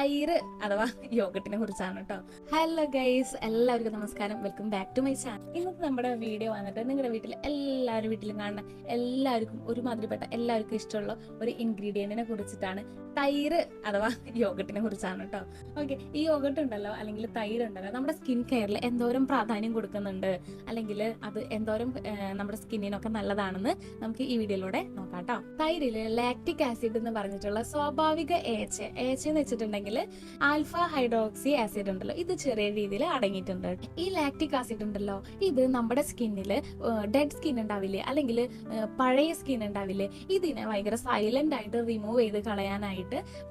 തൈര് അഥവാ യോഗട്ടിനെ കുറിച്ചാണ് കേട്ടോ. ഹലോ ഗൈസ്, എല്ലാവർക്കും നമസ്കാരം. Welcome back to my channel. ഇന്നത്തെ നമ്മുടെ വീഡിയോ വന്നിട്ട് നിങ്ങളുടെ വീട്ടിലും കാണുന്ന എല്ലാവർക്കും ഒരുമാതിരിപ്പെട്ട എല്ലാവർക്കും ഇഷ്ടമുള്ള ഒരു ഇൻഗ്രീഡിയന്റിനെ കുറിച്ചിട്ടാണ്. തൈര് അഥവാ യോഗട്ടിനെ കുറിച്ചാണ് കേട്ടോ. ഓക്കെ, ഈ യോഗട്ട് ഉണ്ടല്ലോ, അല്ലെങ്കിൽ തൈര് ഉണ്ടല്ലോ, നമ്മുടെ സ്കിൻ കെയറിൽ എന്തോരം പ്രാധാന്യം കൊടുക്കുന്നുണ്ട്, അല്ലെങ്കിൽ അത് എന്തോരം നമ്മുടെ സ്കിന്നിനൊക്കെ നല്ലതാണെന്ന് നമുക്ക് ഈ വീഡിയോയിലൂടെ നോക്കാം കേട്ടോ. തൈരില് ലാക്റ്റിക് ആസിഡ് എന്ന് പറഞ്ഞിട്ടുള്ള സ്വാഭാവിക എച്ച് എന്ന് വെച്ചിട്ടുണ്ടെങ്കിൽ ആൽഫ ഹൈഡ്രോക്സി ആസിഡ് ഉണ്ടല്ലോ, ഇത് ചെറിയ രീതിയിൽ അടങ്ങിയിട്ടുണ്ട്. ഈ ലാക്റ്റിക് ആസിഡ് ഉണ്ടല്ലോ, ഇത് നമ്മുടെ സ്കിന്നിൽ ഡെഡ് സ്കിൻ ഉണ്ടാവില്ലേ, അല്ലെങ്കിൽ പഴയ സ്കിൻ ഉണ്ടാവില്ലേ, ഇതിനെ ഭയങ്കര സൈലന്റ് ആയിട്ട് റിമൂവ് ചെയ്ത് കളയാനായിട്ട്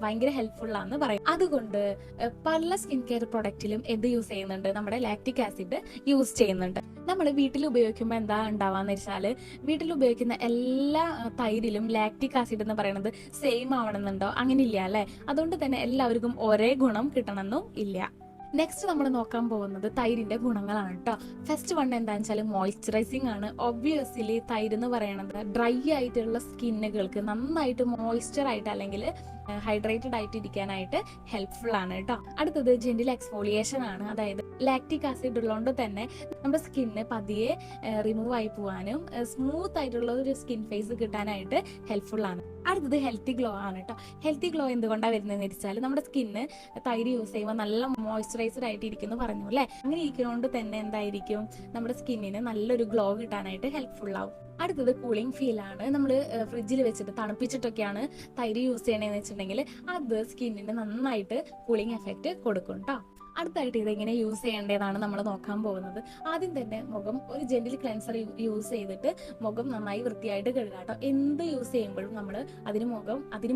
ഭയങ്കര ഹെൽപ്ഫുൾ ആണെന്ന് പറയും. അതുകൊണ്ട് പല സ്കിൻ കെയർ പ്രൊഡക്റ്റിലും എന്ത് യൂസ് ചെയ്യുന്നുണ്ട്, നമ്മുടെ ലാക്റ്റിക് ആസിഡ് യൂസ് ചെയ്യുന്നുണ്ട്. നമ്മൾ വീട്ടിൽ ഉപയോഗിക്കുമ്പോൾ എന്താ ഉണ്ടാവാന്ന് വെച്ചാല്, വീട്ടിൽ ഉപയോഗിക്കുന്ന എല്ലാ തൈരിലും ലാക്റ്റിക് ആസിഡ് എന്ന് പറയുന്നത് സെയിം ആവണമെന്നുണ്ടോ? അങ്ങനെ ഇല്ല അല്ലെ. അതുകൊണ്ട് തന്നെ എല്ലാവർക്കും ഒരേ ഗുണം കിട്ടണമെന്നും ഇല്ല. നെക്സ്റ്റ് നമ്മൾ നോക്കാൻ പോകുന്നത് തൈരിന്റെ ഗുണങ്ങളാണ് കേട്ടോ. ഫസ്റ്റ് വൺ എന്താണെന്ന് വെച്ചാൽ മോയ്സ്ചറൈസിങ് ആണ്. ഒബ്വിയസ്ലി തൈര് എന്ന് പറയുന്നത് ഡ്രൈ ആയിട്ടുള്ള സ്കിന്നുകൾക്ക് നന്നായിട്ട് മോയ്സ്ചർ ആയിട്ട് അല്ലെങ്കിൽ ഹൈഡ്രേറ്റഡ് ആയിട്ട് ഇരിക്കാനായിട്ട് ഹെൽപ്ഫുൾ ആണ് കേട്ടോ. അടുത്തത് ജെന്റിൽ എക്സ്ഫോളിയേഷൻ ആണ്. അതായത് ലാക്റ്റിക് ആസിഡ് ഉള്ളതുകൊണ്ട് തന്നെ നമ്മുടെ സ്കിന്ന് പതിയെ റിമൂവ് ആയി പോവാനും സ്മൂത്ത് ആയിട്ടുള്ള ഒരു സ്കിൻ ഫേസ് കിട്ടാനായിട്ട് ഹെൽപ്ഫുൾ ആണ്. അടുത്തത് ഹെൽത്തി ഗ്ലോ ആണ് കേട്ടോ. ഹെൽത്തി ഗ്ലോ എന്തുകൊണ്ടാണ് വരുന്നതെന്ന് വെച്ചാൽ, നമ്മുടെ സ്കിന്ന് തൈര് യൂസ് ചെയ്യുമ്പോൾ നല്ല മോയ്സ്ചറൈസ്ഡ് ആയിട്ട് ഇരിക്കുന്നു പറഞ്ഞു അല്ലേ. അങ്ങനെ ഇരിക്കുന്നതുകൊണ്ട് തന്നെ എന്തായിരിക്കും, നമ്മുടെ സ്കിന്നിന് നല്ലൊരു ഗ്ലോ കിട്ടാനായിട്ട് ഹെൽപ്ഫുൾ ആവും. അടുത്തത് കൂളിംഗ് ഫീൽ ആണ്. നമ്മൾ ഫ്രിഡ്ജിൽ വെച്ചിട്ട് തണുപ്പിച്ചിട്ടൊക്കെയാണ് തൈര് യൂസ് ചെയ്യണമെന്ന് വെച്ചിട്ടുണ്ടെങ്കിൽ അത് സ്കിന്നിന് നന്നായിട്ട് കൂളിംഗ് എഫക്റ്റ് കൊടുക്കും കേട്ടോ. അടുത്തായിട്ട് ഇതെങ്ങനെ യൂസ് ചെയ്യേണ്ടതാണ് നമ്മൾ നോക്കാൻ പോകുന്നത്. ആദ്യം തന്നെ മുഖം ഒരു ജെന്റിൽ ക്ലെൻസർ യൂസ് ചെയ്തിട്ട് മുഖം നന്നായി വൃത്തിയായിട്ട് കഴുകാം കേട്ടോ. എന്ത് യൂസ് ചെയ്യുമ്പോഴും നമ്മൾ അതിന്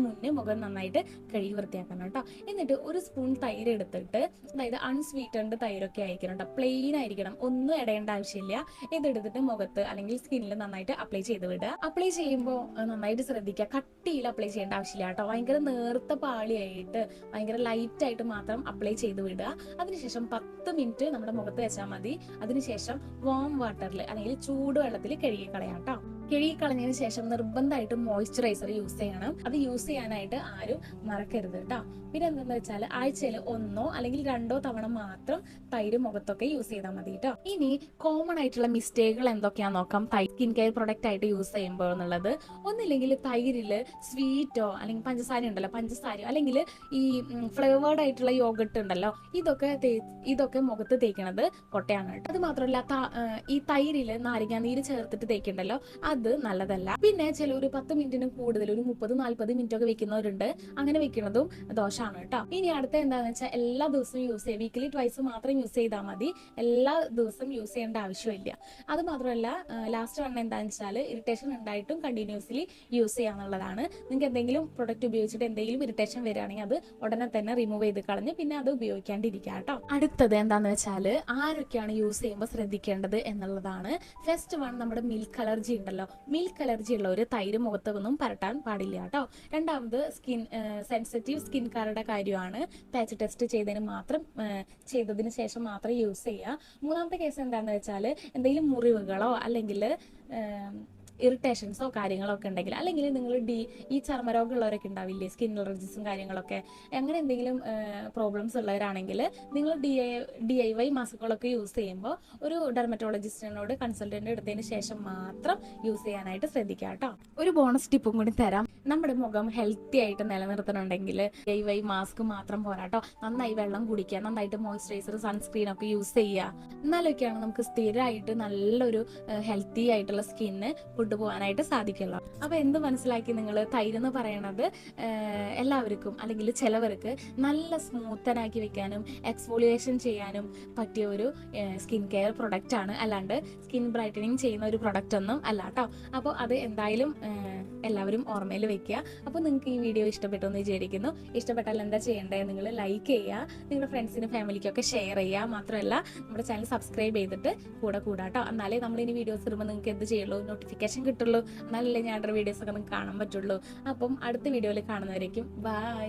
മുന്നേ മുഖം നന്നായിട്ട് കഴുകി വൃത്തിയാക്കണം കേട്ടോ. എന്നിട്ട് ഒരു സ്പൂൺ തൈര് എടുത്തിട്ട്, അതായത് അൺസ്വീറ്റൻഡ് തൈരൊക്കെ ആയിരിക്കണം കേട്ടോ, പ്ലെയിൻ ആയിരിക്കണം, ഒന്നും ഇടേണ്ട ആവശ്യമില്ല. ഇതെടുത്തിട്ട് മുഖത്ത് അല്ലെങ്കിൽ സ്കിന്നിൽ നന്നായിട്ട് അപ്ലൈ ചെയ്ത് വിടുക. അപ്ലൈ ചെയ്യുമ്പോൾ നന്നായിട്ട് ശ്രദ്ധിക്കുക, കട്ടിയിൽ അപ്ലൈ ചെയ്യേണ്ട ആവശ്യമില്ല കേട്ടോ. ഭയങ്കര നേർത്ത പാളിയായിട്ട് ഭയങ്കര ലൈറ്റ് ആയിട്ട് മാത്രം അപ്ലൈ ചെയ്ത് വിടുക. അതിനുശേഷം 10 മിനിറ്റ് നമ്മുടെ മുഖത്ത് വെച്ചാൽ മതി. അതിനുശേഷം വാം വാട്ടറിൽ അല്ലെങ്കിൽ ചൂടുവെള്ളത്തിൽ കഴുകി കളയാം കേട്ടോ. കഴുകി കളഞ്ഞതിന് ശേഷം നിർബന്ധമായിട്ട് മോയ്സ്ചറൈസർ യൂസ് ചെയ്യണം. അത് യൂസ് ചെയ്യാനായിട്ട് ആരും മറക്കരുത് കേട്ടോ. പിന്നെ എന്താണെന്ന് വെച്ചാൽ ആഴ്ചയിൽ 1 അല്ലെങ്കിൽ 2 തവണ മാത്രം തൈര് മുഖത്തൊക്കെ യൂസ് ചെയ്താൽ മതി കേട്ടോ. ഇനി കോമൺ ആയിട്ടുള്ള മിസ്റ്റേക്കുകൾ എന്തൊക്കെയാണെന്ന് നോക്കാം സ്കിൻ കെയർ പ്രൊഡക്റ്റ് ആയിട്ട് യൂസ് ചെയ്യുമ്പോൾ എന്നുള്ളത്. ഒന്നില്ലെങ്കിൽ തൈരില് സ്വീറ്റോ അല്ലെങ്കിൽ പഞ്ചസാര ഉണ്ടല്ലോ, പഞ്ചസാരയോ അല്ലെങ്കിൽ ഈ ഫ്ലേവേർഡ് ആയിട്ടുള്ള യോഗട്ട് ഉണ്ടല്ലോ, ഇതൊക്കെ മുഖത്ത് തേക്കണത് പൊട്ടയാണ് കേട്ടോ. അത് മാത്രമല്ല ഈ തൈരില് നാരങ്ങാനീര് ചേർത്തിട്ട് തേക്കുണ്ടല്ലോ, അത് നല്ലതല്ല. പിന്നെ ചിലർ 10 മിനിറ്റിന് കൂടുതൽ ഒരു 30-40 മിനിറ്റ് ഒക്കെ വെക്കുന്നവരുണ്ട്. അങ്ങനെ വെക്കുന്നതും ദോഷമാണ് കേട്ടോ. ഇനി അടുത്ത എന്താണെന്ന് വെച്ചാൽ എല്ലാ ദിവസവും യൂസ് ചെയ്യുക. വീക്കിലി ട്വൈസ് മാത്രം യൂസ് ചെയ്താൽ മതി, എല്ലാ ദിവസവും യൂസ് ചെയ്യേണ്ട ആവശ്യമില്ല. അത് മാത്രമല്ല ലാസ്റ്റ് വൺ എന്താണെന്ന് വെച്ചാൽ ഇറിറ്റേഷൻ ഉണ്ടായിട്ടും കണ്ടിന്യൂസ്ലി യൂസ് ചെയ്യാന്നുള്ളതാണ്. നിങ്ങൾക്ക് എന്തെങ്കിലും പ്രൊഡക്റ്റ് ഉപയോഗിച്ചിട്ട് എന്തെങ്കിലും ഇറിറ്റേഷൻ വരികയാണെങ്കിൽ അത് ഉടനെ തന്നെ റിമൂവ് ചെയ്ത് കളഞ്ഞ് പിന്നെ അത് ഉപയോഗിക്കാണ്ടിരിക്കുക കേട്ടോ. അടുത്തത് എന്താണെന്ന് വെച്ചാൽ ആരൊക്കെയാണ് യൂസ് ചെയ്യുമ്പോൾ ശ്രദ്ധിക്കേണ്ടത് എന്നുള്ളതാണ്. ഫസ്റ്റ് വൺ നമ്മുടെ മിൽക്ക് അലർജി ഉണ്ടല്ലോ, മിൽക്ക് അലർജി ഉള്ളവർ തൈര് മുഖത്തൊന്നും പരട്ടാൻ പാടില്ല കേട്ടോ. രണ്ടാമത് സെൻസിറ്റീവ് സ്കിൻകാരുടെ കാര്യമാണ്. പാച്ച് ടെസ്റ്റ് ചെയ്തതിന് ശേഷം മാത്രം യൂസ് ചെയ്യുക. മൂന്നാമത്തെ കേസ് എന്താണെന്ന് വെച്ചാൽ എന്തെങ്കിലും മുറിവുകളോ അല്ലെങ്കിൽ ഇറിറ്റേഷൻസോ കാര്യങ്ങളോ ഒക്കെ ഉണ്ടെങ്കിൽ, അല്ലെങ്കിൽ നിങ്ങൾ ഈ ചർമ്മരോഗമുള്ളവരൊക്കെ ഉണ്ടാവില്ലേ, സ്കിൻ അലർജീസും കാര്യങ്ങളൊക്കെ, അങ്ങനെ എന്തെങ്കിലും പ്രോബ്ലംസ് ഉള്ളവരാണെങ്കിൽ നിങ്ങൾ DIY മാസ്കുകളൊക്കെ യൂസ് ചെയ്യുമ്പോൾ ഒരു ഡെർമറ്റോളജിസ്റ്റിനോട് കൺസൾട്ടന്റ് എടുത്തതിന് ശേഷം മാത്രം യൂസ് ചെയ്യാനായിട്ട് ശ്രദ്ധിക്കുക കേട്ടോ. ഒരു ബോണസ് ടിപ്പും കൂടി തരാം. നമ്മുടെ മുഖം ഹെൽത്തി ആയിട്ട് നിലനിർത്തണമെങ്കിൽ DIY മാസ്ക് മാത്രം പോരാട്ടോ, നന്നായി വെള്ളം കുടിക്കുക, നന്നായിട്ട് മോയ്സ്ചറൈസർ സൺസ്ക്രീൻ ഒക്കെ യൂസ് ചെയ്യുക. എന്നാലൊക്കെയാണ് നമുക്ക് സ്ഥിരമായിട്ട് നല്ലൊരു ഹെൽത്തി ആയിട്ടുള്ള സ്കിന്ന് കൊണ്ടുപോകാനായിട്ട് സാധിക്കുള്ളൂ. അപ്പൊ എന്ത് മനസ്സിലാക്കി നിങ്ങൾ? തൈര് എന്ന് പറയണത് എല്ലാവർക്കും അല്ലെങ്കിൽ ചിലവർക്ക് നല്ല സ്മൂത്തനാക്കി വെക്കാനും എക്സ്ഫോളിയേഷൻ ചെയ്യാനും പറ്റിയ ഒരു സ്കിൻ കെയർ പ്രൊഡക്റ്റ് ആണ്, അല്ലാണ്ട് സ്കിൻ ബ്രൈറ്റനിങ് ചെയ്യുന്ന ഒരു പ്രൊഡക്റ്റ് ഒന്നും അല്ല കേട്ടോ. അപ്പോൾ അത് എന്തായാലും എല്ലാവരും ഓർമ്മയിൽ വെക്കുക. അപ്പോൾ നിങ്ങൾക്ക് ഈ വീഡിയോ ഇഷ്ടപ്പെട്ടു എന്ന് വിചാരിക്കുന്നു. ഇഷ്ടപ്പെട്ടാൽ എന്താ ചെയ്യേണ്ടത്? നിങ്ങൾ ലൈക്ക് ചെയ്യുക, നിങ്ങളുടെ ഫ്രണ്ട്സിനും ഫാമിലിക്കൊക്കെ ഷെയർ ചെയ്യുക. മാത്രമല്ല നമ്മുടെ ചാനൽ സബ്സ്ക്രൈബ് ചെയ്തിട്ട് കൂടാട്ടോ. എന്നാലേ നമ്മളിനി വീഡിയോസ് ഇടുമ്പോൾ നിങ്ങൾക്ക് എന്ത് ചെയ്യുള്ളൂ, നോട്ടിഫിക്കേഷൻ കിട്ടുള്ളൂ. എന്നാലല്ലേ ഞാൻ വീഡിയോസ് ഒക്കെ നിങ്ങൾക്ക് കാണാൻ പറ്റുള്ളൂ. അപ്പം അടുത്ത വീഡിയോയിൽ കാണുന്നവരേക്കും ബൈ.